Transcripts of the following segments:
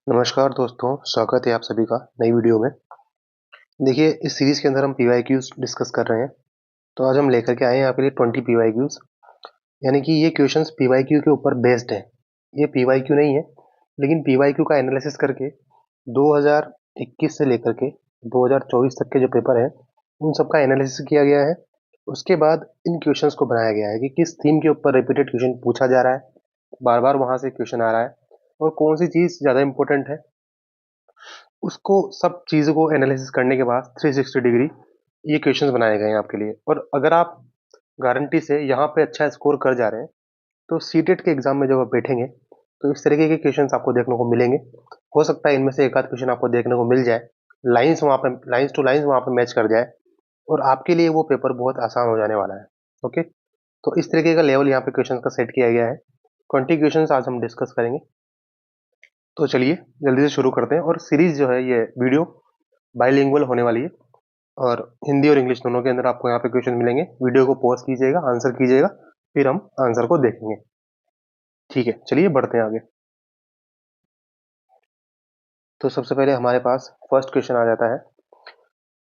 नमस्कार दोस्तों, स्वागत है आप सभी का नई वीडियो में। देखिए, इस सीरीज़ के अंदर हम पीवाईक्यूज़ डिस्कस कर रहे हैं। तो आज हम लेकर के आए हैं आपके लिए 20 पीवाईक्यूज़, यानी कि ये क्वेश्चंस पीवाईक्यू के ऊपर बेस्ड हैं। ये पीवाईक्यू नहीं है, लेकिन पीवाईक्यू का एनालिसिस करके 2021 से लेकर के 2024 तक के जो पेपर हैं, उन सब का एनालिसिस किया गया है। उसके बाद इन क्वेश्चंस को बनाया गया है कि किस थीम के ऊपर रिपीटेड क्वेश्चन पूछा जा रहा है, बार-बार वहाँ से क्वेश्चन आ रहा है और कौन-सी चीज़ ज़्यादा इम्पोर्टेंट है। उसको सब चीज़ों को एनालिसिस करने के बाद 360 डिग्री ये क्वेश्चंस बनाए गए हैं आपके लिए। और अगर आप गारंटी से यहाँ पे अच्छा स्कोर कर जा रहे हैं, तो सीटेट के एग्ज़ाम में जब आप बैठेंगे, तो इस तरीके के क्वेश्चंस आपको देखने को मिलेंगे। हो सकता है इनमें से एक आध क्वेश्चन आपको देखने को मिल जाए, लाइन्स टू लाइन्स वहाँ पे मैच कर जाए और आपके लिए वो पेपर बहुत आसान हो जाने वाला है। ओके? तो इस तरीके का लेवल यहाँ पे क्वेश्चन का सेट किया गया है। 20 क्वेश्चंस आज हम डिस्कस करेंगे। तो चलिए जल्दी से शुरू करते हैं। और सीरीज़ जो है, ये वीडियो बाइलिंगुअल होने वाली है और हिंदी और इंग्लिश दोनों के अंदर आपको यहाँ पे क्वेश्चन मिलेंगे। वीडियो को पॉज कीजिएगा, आंसर कीजिएगा, फिर हम आंसर को देखेंगे। ठीक है, चलिए बढ़ते हैं आगे। तो सबसे पहले हमारे पास फर्स्ट क्वेश्चन आ जाता है,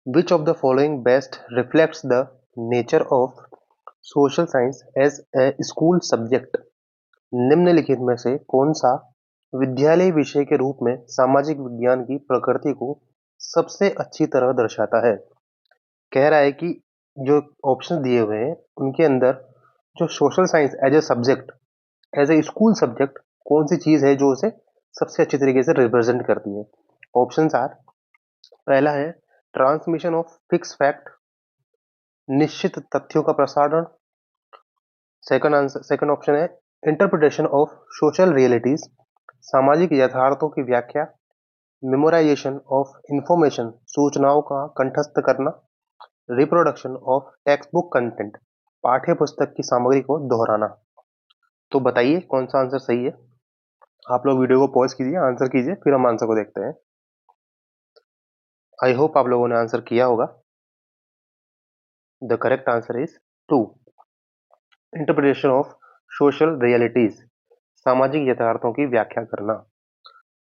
which of the following best reflects the nature of social science as a school subject. निम्नलिखित में से कौन सा विद्यालय विषय के रूप में सामाजिक विज्ञान की प्रकृति को सबसे अच्छी तरह दर्शाता है। कह रहा है कि जो ऑप्शन दिए हुए हैं उनके अंदर जो social science as a subject, as a school subject, कौन सी चीज है जो उसे सबसे अच्छी तरीके से रिप्रेजेंट करती है। ऑप्शंस आर, पहला है ट्रांसमिशन ऑफ फिक्स फैक्ट, निश्चित तथ्यों का प्रसारण। सेकंड ऑप्शन है इंटरप्रिटेशन ऑफ सोशल रियलिटीज, सामाजिक यथार्थों की व्याख्या। मेमोराइजेशन ऑफ इंफॉर्मेशन, सूचनाओं का कंठस्थ करना। Reproduction of text book content, पाठ्य पुस्तक की सामग्री को दोहराना। तो बताइए कौन सा आंसर सही है। आप लोग वीडियो को पॉज कीजिए, आंसर कीजिए, फिर हम आंसर को देखते हैं। आई होप आप लोगों ने आंसर किया होगा। The correct answer is 2, interpretation of social realities, सामाजिक यथार्थों की व्याख्या करना।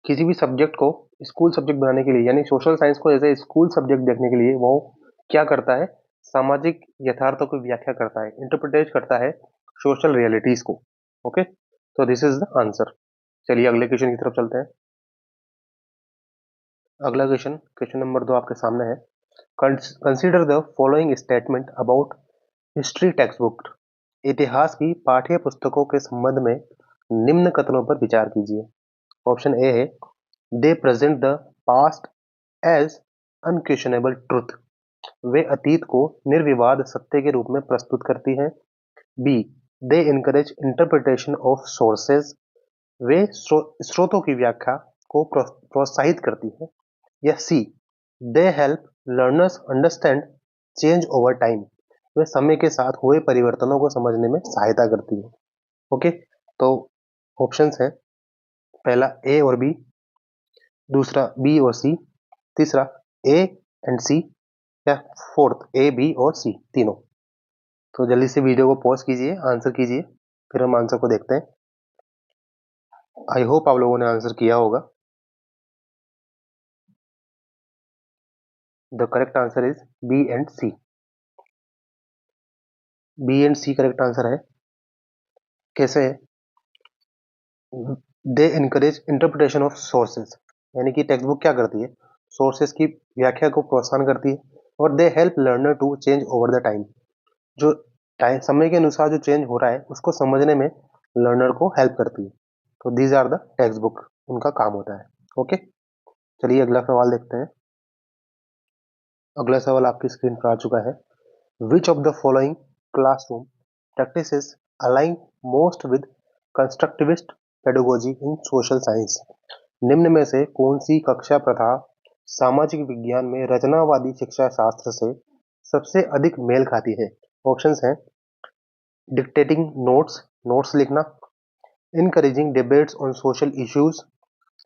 किसी भी सब्जेक्ट को स्कूल सब्जेक्ट बनाने के लिए, यानी सोशल साइंस को एज ए स्कूल सब्जेक्ट देखने के लिए, वो क्या करता है, सामाजिक यथार्थों की व्याख्या करता है, इंटरप्रिटेट करता है सोशल रियलिटीज को। ओके, तो दिस इज द आंसर। चलिए अगले क्वेश्चन की तरफ चलते हैं। अगला क्वेश्चन, क्वेश्चन नंबर 2 आपके सामने है, consider the following statement about history text book. इतिहास की पाठ्य पुस्तकों के संबंध में निम्न कथनों पर विचार कीजिए। ऑप्शन ए है, they present the past as unquestionable truth, वे अतीत को निर्विवाद सत्य के रूप में प्रस्तुत करती हैं। B, they encourage interpretation of sources, वे स्रोतों की व्याख्या को प्रोत्साहित करती है। या C, they help learners understand change over time, वे समय के साथ हुए परिवर्तनों को समझने में सहायता करती है। ओके, तो ऑप्शंस हैं, पहला ए और बी, दूसरा बी और सी, तीसरा ए एंड सी, या फोर्थ ए बी और सी तीनों। तो जल्दी से वीडियो को पॉज कीजिए, आंसर कीजिए, फिर हम आंसर को देखते हैं। आई होप आप लोगों ने आंसर किया होगा। The correct answer is B and C. B and C correct answer है। कैसे है, they encourage interpretation of sources, यानी कि टेक्स्ट बुक क्या करती है, सोर्सेज की व्याख्या को प्रोत्साहन करती है। और they help learner to change over the time, जो टाइम समय के अनुसार जो चेंज हो रहा है उसको समझने में लर्नर को हेल्प करती है। तो these are the textbook, उनका काम होता है। ओके, चलिए अगला सवाल देखते हैं। अगला सवाल आपकी स्क्रीन पर आ चुका है, which of the following classroom practices align most with constructivist pedagogy in social science. निम्न में से कौन सी कक्षा प्रथा सामाजिक विज्ञान में रचनावादी शिक्षा शास्त्र से सबसे अधिक मेल खाती है। ऑप्शंस हैं, डिक्टेटिंग नोट्स, नोट्स लिखना। Encouraging debates on social issues,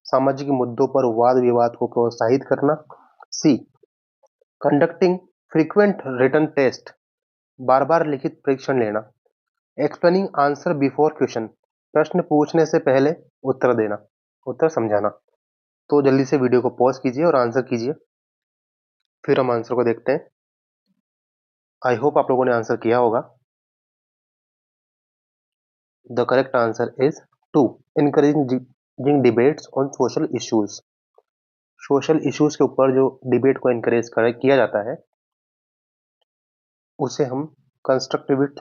सामाजिक मुद्दों पर वाद विवाद को प्रोत्साहित करना। सी, कंडक्टिंग फ्रीक्वेंट रिटन टेस्ट, बार बार लिखित परीक्षण लेना। एक्सप्लेनिंग आंसर बिफोर क्वेश्चन, प्रश्न पूछने से पहले उत्तर देना, उत्तर समझाना। तो जल्दी से वीडियो को पॉज कीजिए और आंसर कीजिए, फिर हम आंसर को देखते हैं। आई होप आप लोगों ने आंसर किया होगा। The correct answer is 2, encouraging debates on social issues. Social issues के ऊपर जो डिबेट को इनकरेज किया जाता है, उसे हम कंस्ट्रक्टिविस्ट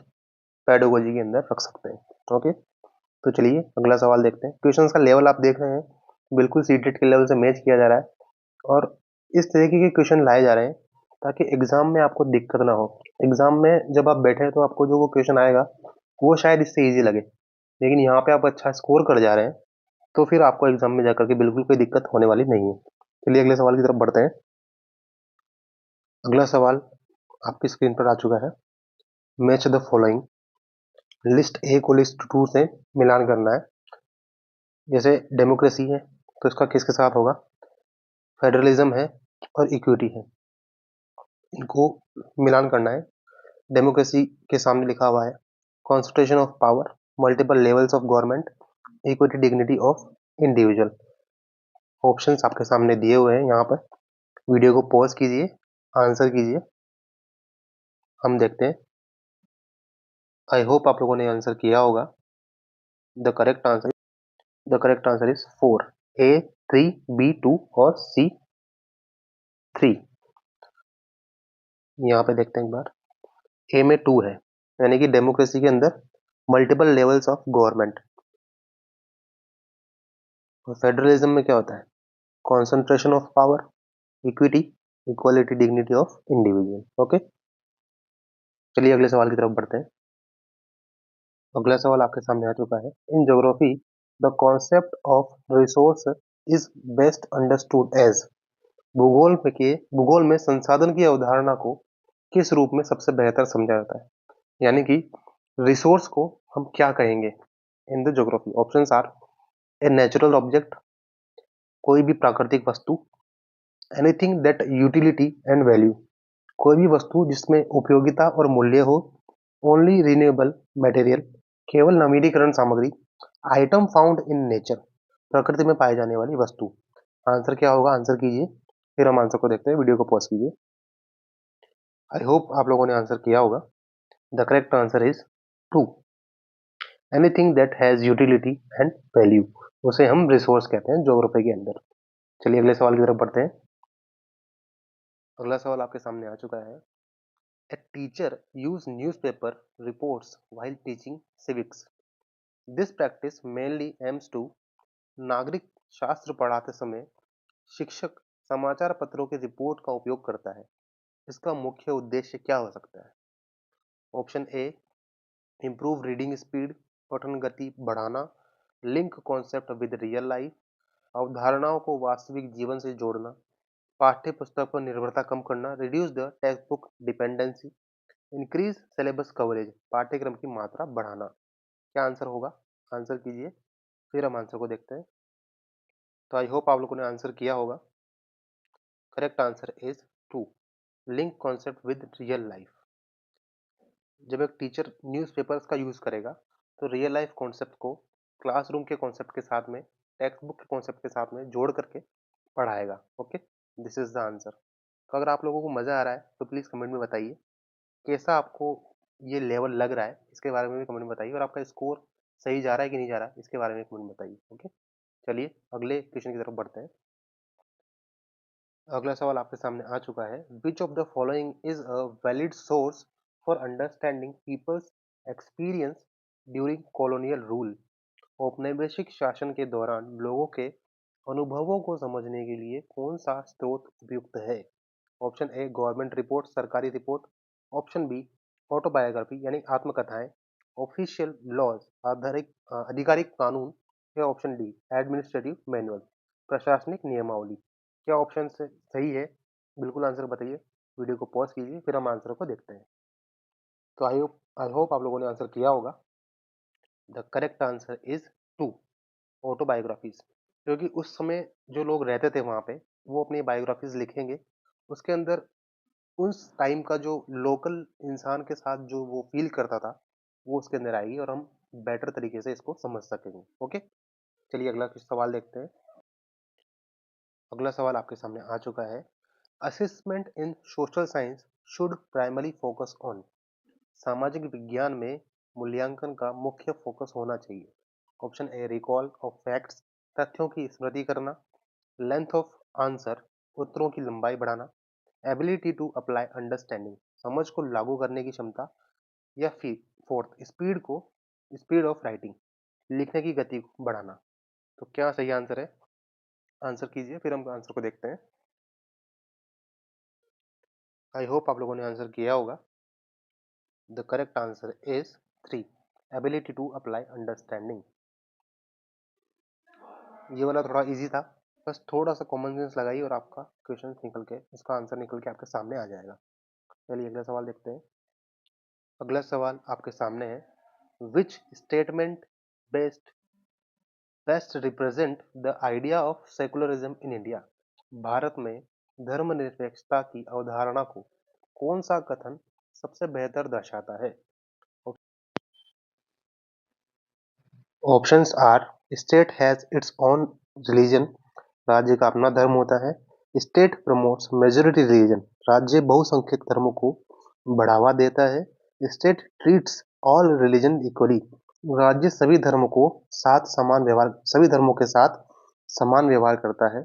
पेडागोजी के अंदर रख सकते हैं। ओके, तो चलिए अगला सवाल देखते हैं। क्वेश्चंस का लेवल आप देख रहे हैं, बिल्कुल सीटेट के लेवल से मैच किया जा रहा है, और इस तरीके के क्वेश्चन लाए जा रहे हैं ताकि एग्जाम में आपको दिक्कत ना हो। एग्जाम में जब आप बैठे तो आपको जो वो क्वेश्चन आएगा वो शायद इससे इजी लगे, लेकिन यहाँ पे आप अच्छा स्कोर कर जा रहे हैं, तो फिर आपको एग्जाम में जाकर के बिल्कुल कोई दिक्कत होने वाली नहीं है। चलिए अगले सवाल की तरफ बढ़ते हैं। अगला सवाल आपकी स्क्रीन पर आ चुका है। Match the following. List A को लिस्ट टू से मिलान करना है। जैसे डेमोक्रेसी है तो इसका किसके साथ होगा, फेडरलिज्म है और इक्विटी है, इनको मिलान करना है। डेमोक्रेसी के सामने लिखा हुआ है concentration of power, multiple levels of government, equity, dignity of individual. Options आपके सामने दिए हुए हैं यहाँ पर। वीडियो को पॉज कीजिए, आंसर कीजिए, हम देखते हैं। आई होप आप लोगों ने आंसर किया होगा। The correct answer is 4, A 3, B 2 और सी 3। यहाँ पे देखते हैं एक बार। ए में 2 है, यानी कि डेमोक्रेसी के अंदर मल्टीपल लेवल्स ऑफ गवर्नमेंट। और फेडरलिज्म में क्या होता है, concentration of power, equity, equality, dignity of individual. Okay, चलिए अगले सवाल की तरफ बढ़ते हैं। अगला सवाल आपके सामने आ चुका है। In geography the concept of resource is best understood as. भूगोल में संसाधन की अवधारणा को किस रूप में सबसे बेहतर समझा जाता है, यानी कि रिसोर्स को हम क्या कहेंगे in the geography. Options are a natural object, कोई भी प्राकृतिक वस्तु, anything that utility and value, कोई भी वस्तु जिसमें उपयोगिता और मूल्य हो, ओनली रिन्यूएबल मटेरियल, केवल नवीनीकरण सामग्री, आइटम फाउंड इन नेचर, प्रकृति में पाई जाने वाली वस्तु। आंसर क्या होगा, आंसर कीजिए, फिर हम आंसर को देखते हैं। वीडियो को पॉज कीजिए। आई होप आप लोगों ने आंसर किया होगा। The correct answer is 2, anything that has utility and value, उसे हम रिसोर्स कहते हैं ज्योग्राफी के अंदर। चलिए अगले सवाल की तरफ बढ़ते हैं। अगला सवाल आपके सामने आ चुका है। A teacher use newspaper reports while teaching civics. This practice mainly aims to। नागरिक शास्त्र पढ़ाते समय शिक्षक समाचार पत्रों के रिपोर्ट का उपयोग करता है। इसका मुख्य उद्देश्य क्या हो सकता है। ऑप्शन ए, इम्प्रूव रीडिंग स्पीड, पठन गति बढ़ाना, link concept with real life, अवधारणाओं को वास्तविक जीवन से जोड़ना, पाठ्य पुस्तक पर निर्भरता कम करना, reduce the text book dependency, increase syllabus coverage, पाठ्यक्रम की मात्रा बढ़ाना। क्या आंसर होगा, आंसर कीजिए, फिर हम आंसर को देखते हैं। तो आई होप आप लोगों ने आंसर किया होगा। Correct answer is 2, link concept with real life. जब एक टीचर न्यूज़पेपर्स का यूज करेगा तो रियल लाइफ कॉन्सेप्ट को क्लासरूम के कॉन्सेप्ट के साथ में, टेक्स्ट बुक के कॉन्सेप्ट के साथ में जोड़ करके पढ़ाएगा। Okay, this is the answer. तो अगर आप लोगों को मजा आ रहा है तो प्लीज कमेंट में बताइए कैसा आपको ये लेवल लग रहा है, इसके बारे में भी कमेंट में बताइए, और आपका स्कोर सही जा रहा है कि नहीं जा रहा है इसके बारे में कमेंट में बताइए। ओके, चलिए अगले क्वेश्चन की तरफ बढ़ते हैं। अगला सवाल आपके सामने आ चुका है। Which of the following is a valid source for understanding people's experience during colonial rule. औपनिवेशिक शासन के दौरान लोगों के अनुभवों को समझने के लिए कौन सा स्रोत उपयुक्त है। ऑप्शन ए, गवर्नमेंट रिपोर्ट, सरकारी रिपोर्ट। ऑप्शन बी, ऑटोबायोग्राफी यानी आत्मकथाएं। ऑफिशियल लॉज, आधिकारिक कानून। या ऑप्शन डी, एडमिनिस्ट्रेटिव मैनुअल, प्रशासनिक नियमावली। क्या ऑप्शन से सही है, बिल्कुल आंसर बताइए। वीडियो को पॉज कीजिए, फिर हम आंसर को देखते हैं। तो आई होप आप लोगों ने आंसर किया होगा। The correct answer is 2, autobiographies. क्योंकि उस समय जो लोग रहते थे वहाँ पे, वो अपनी बायोग्राफीज लिखेंगे, उसके अंदर उस टाइम का जो लोकल इंसान के साथ जो वो फील करता था वो उसके अंदर आएगी, और हम बेटर तरीके से इसको समझ सकेंगे। ओके, चलिए अगला सवाल देखते हैं। अगला सवाल आपके सामने आ चुका है। Assessment in social science should primary focus on. सामाजिक विज्ञान में मूल्यांकन का मुख्य फोकस होना चाहिए। Option A recall of facts, तथ्यों की स्मृति करना। लेंथ ऑफ आंसर, उत्तरों की लंबाई बढ़ाना। एबिलिटी टू अप्लाई अंडरस्टैंडिंग, समझ को लागू करने की क्षमता। या फिर फोर्थ स्पीड ऑफ राइटिंग, लिखने की गति को बढ़ाना। तो क्या सही आंसर है? आंसर कीजिए, फिर हम आंसर को देखते हैं। आई होप आप लोगों ने आंसर किया होगा। The correct answer is 3, ability to apply understanding. ये वाला थोड़ा इजी था, बस थोड़ा सा कॉमन सेंस लगाइए और आपका क्वेश्चन निकल के, इसका आंसर निकल के आपके सामने आ जाएगा। चलिए अगला सवाल देखते हैं। अगला सवाल आपके सामने है। Which statement best best represent the idea of secularism in India. Bharat में धर्मनिरपेक्षता की अवधारणा को कौन सा कथन सबसे बेहतर दर्शाता है? Options are state has its own religion, राज्य का अपना धर्म होता है। स्टेट प्रमोट्स मेजॉरिटी रिलीजन, राज्य बहुसंख्यक धर्मों को बढ़ावा देता है। State treats all religion equally, राज्य सभी धर्मों के साथ समान व्यवहार करता है।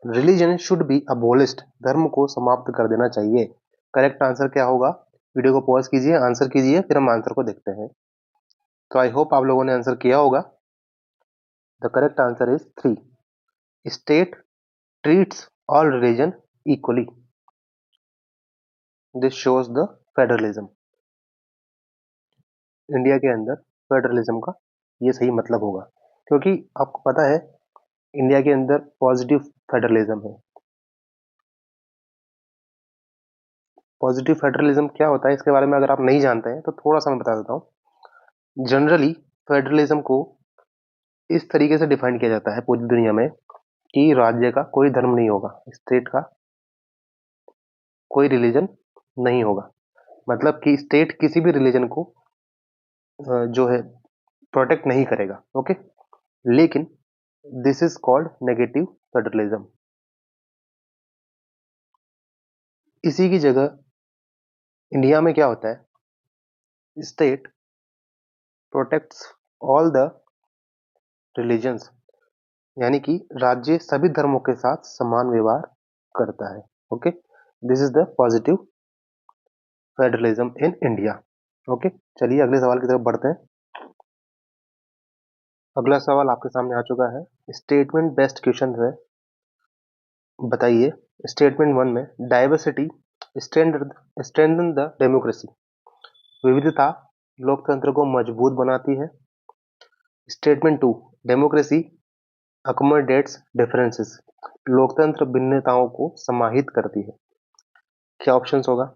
रिलीजन शुड बी अबोलिश्ड, धर्म को समाप्त कर देना चाहिए। करेक्ट आंसर क्या होगा? वीडियो को पॉज कीजिए, आंसर कीजिए, फिर हम आंसर को देखते हैं। तो आई होप आप लोगों ने आंसर किया होगा। The correct answer is 3, state treats all religion equally. This shows the federalism. India के अंदर फेडरलिज्म का ये सही मतलब होगा, क्योंकि आपको पता है इंडिया के अंदर पॉजिटिव फेडरलिज्म है। पॉजिटिव फेडरलिज्म क्या होता है, इसके बारे में अगर आप नहीं जानते हैं तो थोड़ा सा मैं बता देता हूँ। जनरली फेडरलिज्म को इस तरीके से डिफाइन किया जाता है पूरी दुनिया में कि राज्य का कोई धर्म नहीं होगा, स्टेट का कोई रिलीजन नहीं होगा। मतलब कि स्टेट किसी भी रिलीजन को जो है प्रोटेक्ट नहीं करेगा। ओके, लेकिन this is called negative federalism. इसी की जगह इंडिया में क्या होता है, state protects all the religions, यानी कि राज्य सभी धर्मों के साथ समान व्यवहार करता है। Okay, this is the positive federalism in India. Okay, चलिए अगले सवाल की तरफ बढ़ते हैं। अगला सवाल आपके सामने आ चुका है। स्टेटमेंट बेस्ड क्वेश्चन है। बताइए, स्टेटमेंट 1 में डाइवर्सिटी स्ट्रेंथन द डेमोक्रेसी, विविधता लोकतंत्र को मजबूत बनाती है। स्टेटमेंट 2, डेमोक्रेसी अकोमोडेट्स डिफरेंसेस, लोकतंत्र भिन्नताओं को समाहित करती है। क्या ऑप्शंस होगा?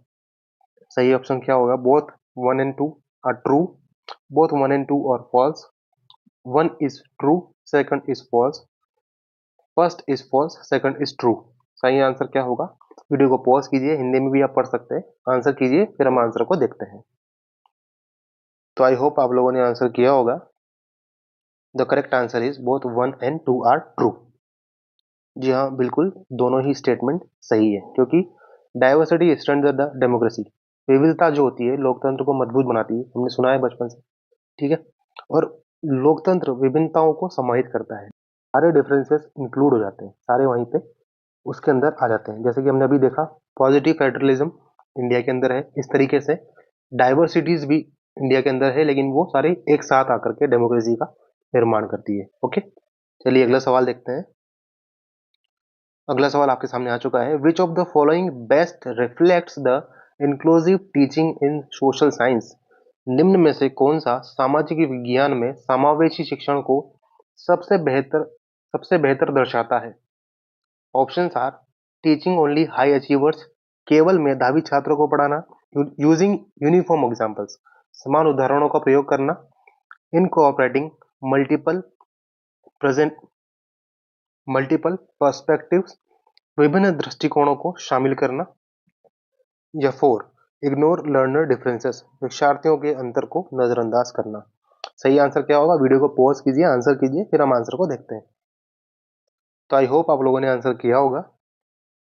सही ऑप्शन क्या होगा? Both 1 and 2 are true, both 1 and 2 are false, 1 is true, second is false, first is false, second is true. सही आंसर क्या होगा? वीडियो को पॉज कीजिए, हिंदी में भी आप पढ़ सकते हैं, आंसर कीजिए, फिर हम आंसर को देखते हैं। तो आई होप आप लोगों ने आंसर किया होगा। The correct answer is both 1 and 2 are true. जी हाँ, बिल्कुल दोनों ही स्टेटमेंट सही है, क्योंकि डाइवर्सिटी स्ट्रेंथन्स द डेमोक्रेसी, विविधता जो होती है लोकतंत्र को मजबूत बनाती है, हमने सुना है बचपन से, ठीक है। और लोकतंत्र विभिन्नताओं को समाहित करता है, सारे डिफरेंसेस इंक्लूड हो जाते हैं, सारे वहीं पे उसके अंदर आ जाते हैं। जैसे कि हमने अभी देखा, पॉजिटिव फेडरलिज्म इंडिया के अंदर है, इस तरीके से डाइवर्सिटीज भी इंडिया के अंदर है, लेकिन वो सारे एक साथ आकर के डेमोक्रेसी का निर्माण करती है। ओके, चलिए अगला सवाल देखते हैं। अगला सवाल आपके सामने आ चुका है। Which of the following best reflects the inclusive teaching in social science, निम्न में से कौन सा सामाजिक विज्ञान में समावेशी शिक्षण को सबसे बेहतर दर्शाता है? Options are teaching only high achievers, केवल मेधावी छात्रों को पढ़ाना। यूजिंग यूनिफॉर्म एग्जाम्पल्स, समान उदाहरणों का प्रयोग करना। Incorporating multiple present multiple perspectives, विभिन्न दृष्टिकोणों को शामिल करना। या 4 इग्नोर लर्नर डिफरेंसेस, शिक्षार्थियों के अंतर को नजरअंदाज करना। सही आंसर क्या होगा? वीडियो को पॉज कीजिए, आंसर कीजिए, फिर हम आंसर को देखते हैं। तो आई होप आप लोगों ने आंसर किया होगा।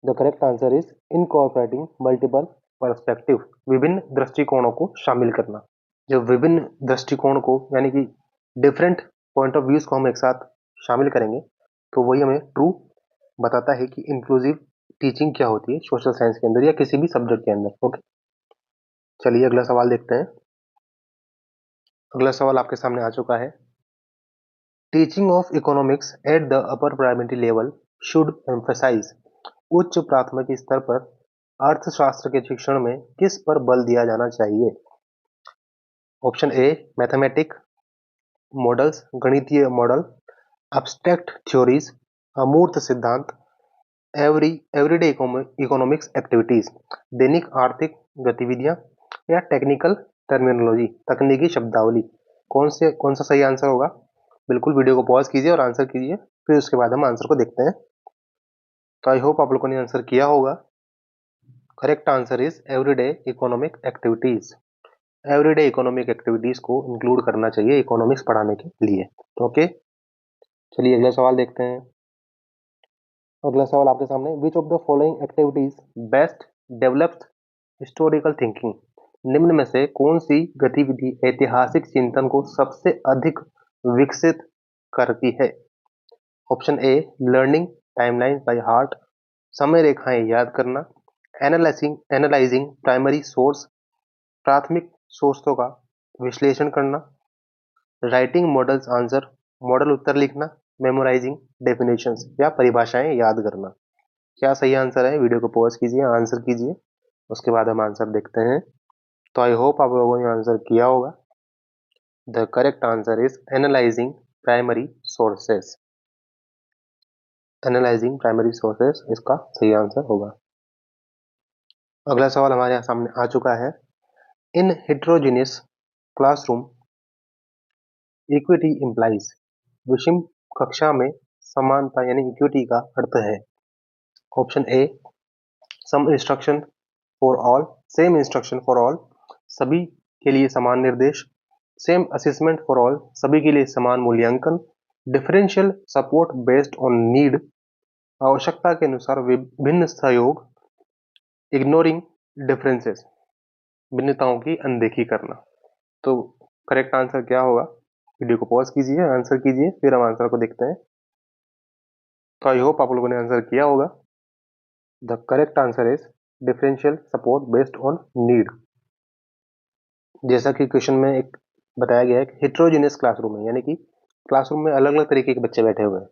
The correct answer is incorporating multiple perspective, विभिन्न दृष्टिकोणों को शामिल करना। जब विभिन्न दृष्टिकोण को यानी कि डिफरेंट पॉइंट ऑफ व्यूज को हम एक साथ शामिल करेंगे तो वही हमें ट्रू बताता है कि इंक्लूसिव टीचिंग क्या होती है सोशल साइंस के अंदर या किसी भी सब्जेक्ट के अंदर। ओके, चलिए अगला सवाल देखते हैं। अगला सवाल आपके सामने आ चुका है। Teaching of economics at the upper primary level should emphasise, उच्च प्राथमिक स्तर पर अर्थशास्त्र के शिक्षण में किस पर बल दिया जाना चाहिए? ऑप्शन ए मैथमेटिक मॉडल्स, गणितीय मॉडल, एब्स्ट्रैक्ट थ्योरीज, अमूर्त सिद्धांत, एवरीडे इकोनॉमिक्स एक्टिविटीज, दैनिक आर्थिक गतिविधियां, या टेक्निकल टर्मिनोलॉजी, तकनीकी शब्दावली। कौन सा सही आंसर होगा? बिल्कुल वीडियो को पॉज कीजिए और आंसर कीजिए, फिर उसके बाद हम आंसर को देखते हैं। तो आई होप आप लोगों ने आंसर किया होगा। Correct answer is everyday economic activities. Everyday economic activities को इंक्लूड करना चाहिए इकोनॉमिक्स पढ़ाने के लिए। ओके, चलिए अगला सवाल देखते हैं। अगला सवाल आपके सामने, विच of the following activities best develops historical thinking, निम्न में से कौन सी गतिविधि ऐतिहासिक चिंतन को सबसे अधिक विकसित करती है? Option A learning timeline by heart, समय रेखाएं याद करना, एनालाइजिंग प्राइमरी सोर्स, प्राथमिक स्रोतों का विश्लेषण करना, राइटिंग मॉडल्स आंसर, मॉडल उत्तर लिखना, मेमोराइजिंग डेफिनेशंस या परिभाषाएं याद करना। क्या सही आंसर है? वीडियो को पॉज कीजिए, आंसर कीजिए, उसके बाद हम आंसर देखते हैं। तो आई होप आप लोगों ने आंसर किया होगा। The correct answer is analysing primary sources. Analysing primary sources इसका सही आंसर होगा। अगला सवाल हमारे यहाँ सामने आ चुका है। In heterogeneous classroom equity implies, विषम कक्षा में समानता यानी इक्विटी का अर्थ है। Option A same instruction for all, same instruction for all, सभी के लिए समान निर्देश, सेम असेसमेंट फॉर ऑल, सभी के लिए समान मूल्यांकन, differential support based on need, आवश्यकता के अनुसार विभिन्न सहयोग, इग्नोरिंग डिफरेंसेस, भिन्नताओं की अनदेखी करना। तो करेक्ट आंसर क्या होगा? वीडियो को पॉज कीजिए, आंसर कीजिए, फिर हम आंसर को देखते हैं। तो आई होप आप लोगों ने आंसर किया होगा। The correct answer is differential support based on need. जैसा कि क्वेश्चन में एक बताया गया है कि हेट्रोजीनियस क्लासरूम है, यानी कि क्लासरूम में अलग अलग तरीके के बच्चे बैठे हुए हैं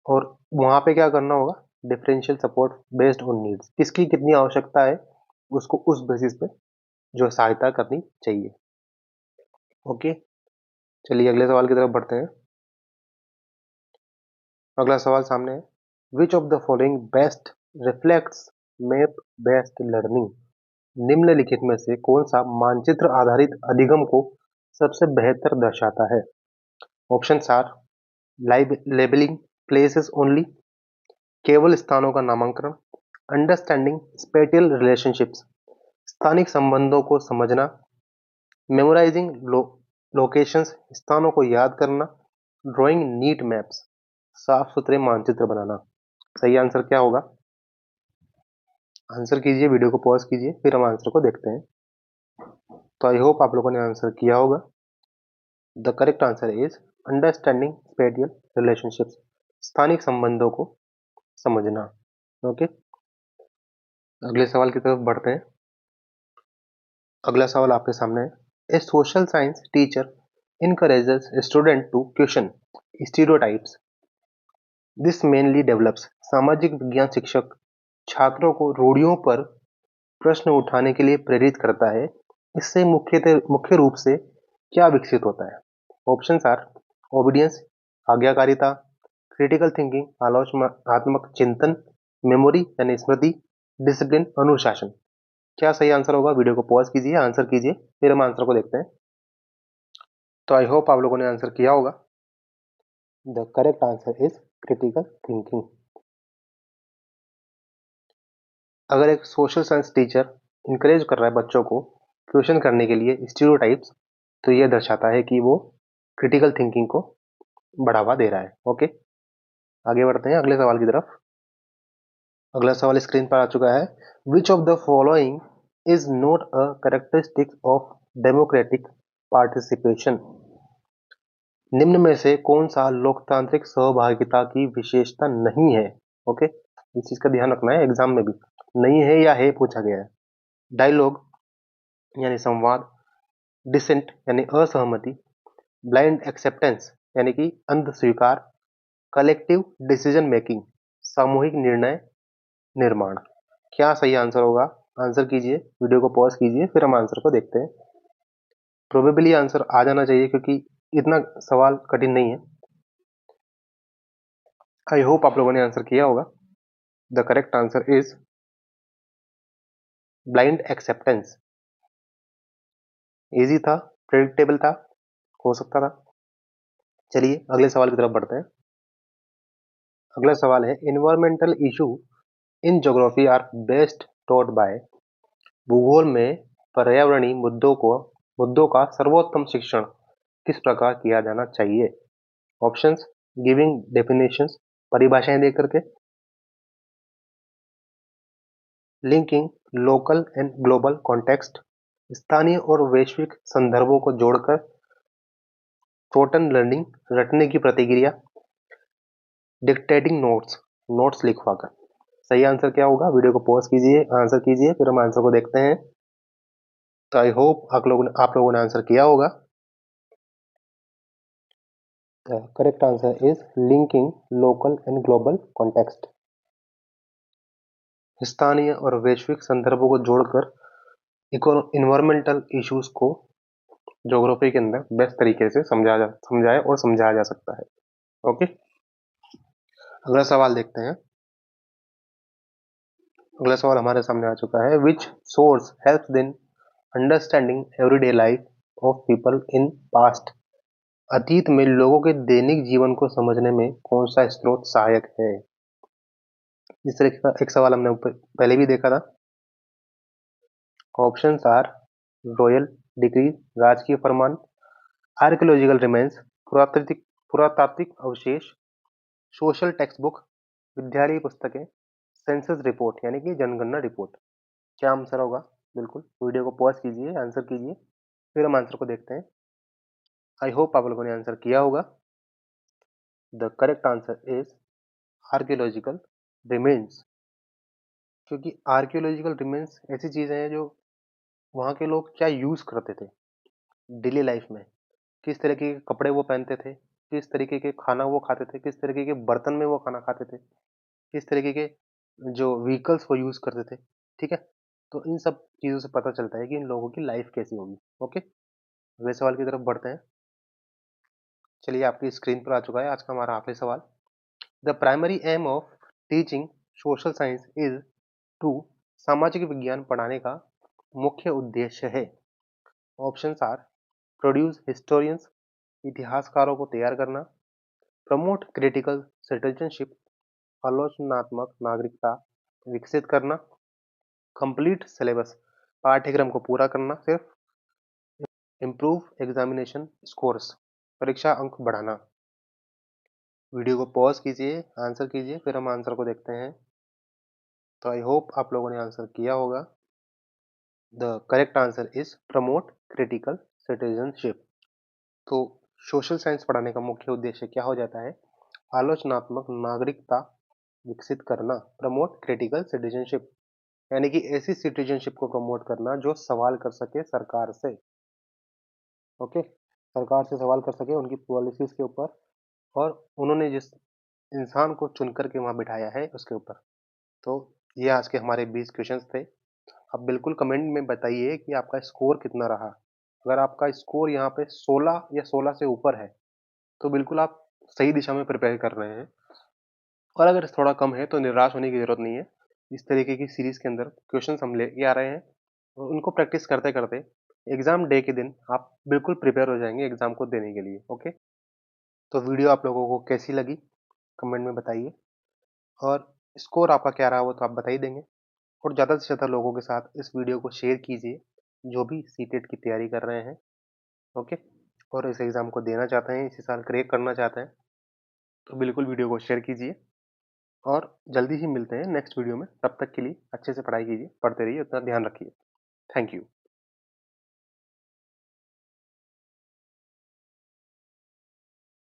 और वहां पे क्या करना होगा? Differential support based on needs, किसकी कितनी आवश्यकता है उसको उस बेसिस पे जो सहायता करनी चाहिए। ओके, चलिए अगले सवाल की तरफ बढ़ते हैं। अगला सवाल सामने है। Which of the following best reflects map based learning, निम्नलिखित में से कौन सा मानचित्र आधारित अधिगम को सबसे बेहतर दर्शाता है? Option are labelling places only, केवल स्थानों का नामांकन, अंडरस्टैंडिंग स्पेटियल रिलेशनशिप्स, स्थानिक संबंधों को समझना, मेमोराइजिंग लोकेशंस, स्थानों को याद करना, ड्राइंग नीट मैप्स, साफ सुथरे मानचित्र बनाना। सही आंसर क्या होगा? आंसर कीजिए, वीडियो को पॉज कीजिए, फिर हम आंसर को देखते हैं। तो आई होप आप लोगों ने आंसर किया होगा। The correct answer is understanding spatial relationships, स्थानिक संबंधों को समझना। ओके, अगले सवाल की तरफ बढ़ते हैं। अगला सवाल आपके सामने है। A social science teacher encourages student to question stereotypes. This mainly develops, सामाजिक विज्ञान शिक्षक छात्रों को रूढ़ियों पर प्रश्न उठाने के लिए प्रेरित करता है। इससे मुख्य रूप से क्या विकसित होता है? ऑप्शंस आर ओबीडियंस आज्ञाकारिता, क्रिटिकल थिंकिंग आलोचनात्मक चिंतन, मेमोरी यानी स्मृति, डिसिप्लिन अनुशासन। क्या सही आंसर होगा? वीडियो को पॉज कीजिए, आंसर कीजिए, फिर हम आंसर को देखते हैं। तो आई होप आप लोगों ने आंसर किया होगा। The correct answer is critical thinking. अगर एक सोशल साइंस टीचर इंकरेज कर रहा है बच्चों को क्वेश्चन करने के लिए स्टीरियोटाइप्स, तो यह दर्शाता है कि वो क्रिटिकल थिंकिंग को बढ़ावा दे रहा है। ओके, आगे बढ़ते हैं अगले सवाल की तरफ। अगला सवाल स्क्रीन पर आ चुका है। Which of the following is not a characteristic of democratic participation. निम्न में से कौन सा लोकतांत्रिक सहभागिता की विशेषता नहीं है। ओके, इस चीज का ध्यान रखना है, एग्जाम में भी नहीं है या है पूछा गया है। डायलॉग यानी संवाद, डिसेंट यानी असहमति, ब्लाइंड एक्सेप्टेंस यानी कि अंध स्वीकार, कलेक्टिव डिसीजन मेकिंग सामूहिक निर्णय निर्माण। क्या सही आंसर होगा? आंसर कीजिए, वीडियो को पॉज कीजिए, फिर हम आंसर को देखते हैं। प्रोबेबली आंसर आ जाना चाहिए क्योंकि इतना सवाल कठिन नहीं है। आई होप आप लोगों ने आंसर किया होगा। The correct answer is blind acceptance. Easy था, प्रेडिक्टेबल था, हो सकता था। चलिए अगले सवाल की तरफ बढ़ते हैं। अगला सवाल है, environmental issue in geography are best taught by. भूगोल में पर्यावरणीय मुद्दों का सर्वोत्तम शिक्षण किस प्रकार किया जाना चाहिए। ऑप्शंस, गिविंग डेफिनेशंस परिभाषाएं दे करके, linking local and global context स्थानीय और वैश्विक संदर्भों को जोड़कर, टोटन लर्निंग रटने की प्रतिक्रिया, डिक्टेटिंग नोट्स लिखवाकर। सही आंसर क्या होगा? वीडियो को पॉज कीजिए, आंसर कीजिए, फिर हम आंसर को देखते हैं। तो आई होप आप लोगों ने आंसर किया होगा। The correct answer is linking local and global context. स्थानीय और वैश्विक संदर्भों को जोड़कर इन्वायरमेंटल इश्यूज को ज्योग्राफी के अंदर बेस्ट तरीके से समझाया जा सकता है। ओके, अगला सवाल देखते हैं। अगला सवाल हमारे सामने आ चुका है। Which source helps in understanding everyday life of people in past. अतीत में लोगों के दैनिक जीवन को समझने में कौन सा स्रोत सहायक है। इस तरह का एक सवाल हमने पहले भी देखा था। ऑप्शंस आर रॉयल डिक्री राजकीय फरमान, आर्कियोलॉजिकल रिमेन्स पुरातात्विक अवशेष, सोशल टेक्स्ट बुक विद्यालय पुस्तकें, सेंसस रिपोर्ट यानी कि जनगणना रिपोर्ट। क्या आंसर होगा? बिल्कुल, वीडियो को पॉज कीजिए, आंसर कीजिए, फिर हम आंसर को देखते हैं। आई होप आप लोगों ने आंसर किया होगा। The correct answer is archaeological remains. क्योंकि आर्कियोलॉजिकल रिमेन्स ऐसी चीजें हैं जो वहाँ के लोग क्या यूज करते थे डेली लाइफ में, किस तरीके के कपड़े वो पहनते थे, किस तरीके के खाना वो खाते थे, किस तरीके के बर्तन में वो खाना खाते थे, किस तरीके के जो व्हीकल्स वो यूज करते थे। ठीक है, तो इन सब चीजों से पता चलता है कि इन लोगों की लाइफ कैसी होगी। ओके, अगले सवाल की तरफ बढ़ते हैं। चलिए, आपकी स्क्रीन पर आ चुका है आज का हमारा आखिरी सवाल। The primary aim of teaching social science is to. सामाजिक विज्ञान पढ़ाने का मुख्य उद्देश्य है। ऑप्शंस आर प्रोड्यूस हिस्टोरियंस इतिहासकारों को तैयार करना, प्रमोट क्रिटिकल सिटीजनशिप आलोचनात्मक नागरिकता विकसित करना, कंप्लीट सिलेबस पाठ्यक्रम को पूरा करना, सिर्फ इम्प्रूव एग्जामिनेशन स्कोर्स परीक्षा अंक बढ़ाना। वीडियो को पॉज कीजिए, आंसर कीजिए, फिर हम आंसर को देखते हैं। तो आई होप आप लोगों ने आंसर किया होगा। The correct answer is promote critical citizenship. तो सोशल साइंस पढ़ाने का मुख्य उद्देश्य क्या हो जाता है? आलोचनात्मक नागरिकता विकसित करना, प्रमोट क्रिटिकल सिटीजनशिप, यानी कि ऐसी सिटीजनशिप को प्रमोट करना जो सवाल कर सके सरकार से। ओके, सरकार से सवाल कर सके उनकी पॉलिसीज के ऊपर, और उन्होंने जिस इंसान को चुन करके वहां बिठाया है उसके ऊपर। तो ये आज के हमारे 20 क्वेश्चंस थे। आप बिल्कुल कमेंट में बताइए कि आपका स्कोर कितना रहा। अगर आपका स्कोर यहाँ पे 16 या 16 से ऊपर है तो बिल्कुल आप सही दिशा में प्रिपेयर कर रहे हैं, और अगर थोड़ा कम है तो निराश होने की जरूरत नहीं है। इस तरीके की सीरीज के अंदर क्वेश्चंस हम लेके आ रहे हैं, और उनको प्रैक्टिस करते करते एग्जाम डे के दिन आप बिल्कुल प्रिपेयर हो जाएंगे एग्जाम को देने के लिए। ओके, तो वीडियो आप लोगों को कैसी लगी कमेंट में बताइए, और स्कोर आपका क्या रहा वो तो आप बता ही देंगे। और ज़्यादा से ज़्यादा लोगों के साथ इस वीडियो को शेयर कीजिए जो भी सीटेट की तैयारी कर रहे हैं। ओके, और इस एग्ज़ाम को देना चाहते हैं, इसी साल क्रैक करना चाहते हैं। तो बिल्कुल वीडियो को शेयर कीजिए और जल्दी ही मिलते हैं नेक्स्ट वीडियो में। तब तक के लिए अच्छे से पढ़ाई कीजिए, पढ़ते रहिए, अपना ध्यान रखिए। Thank you.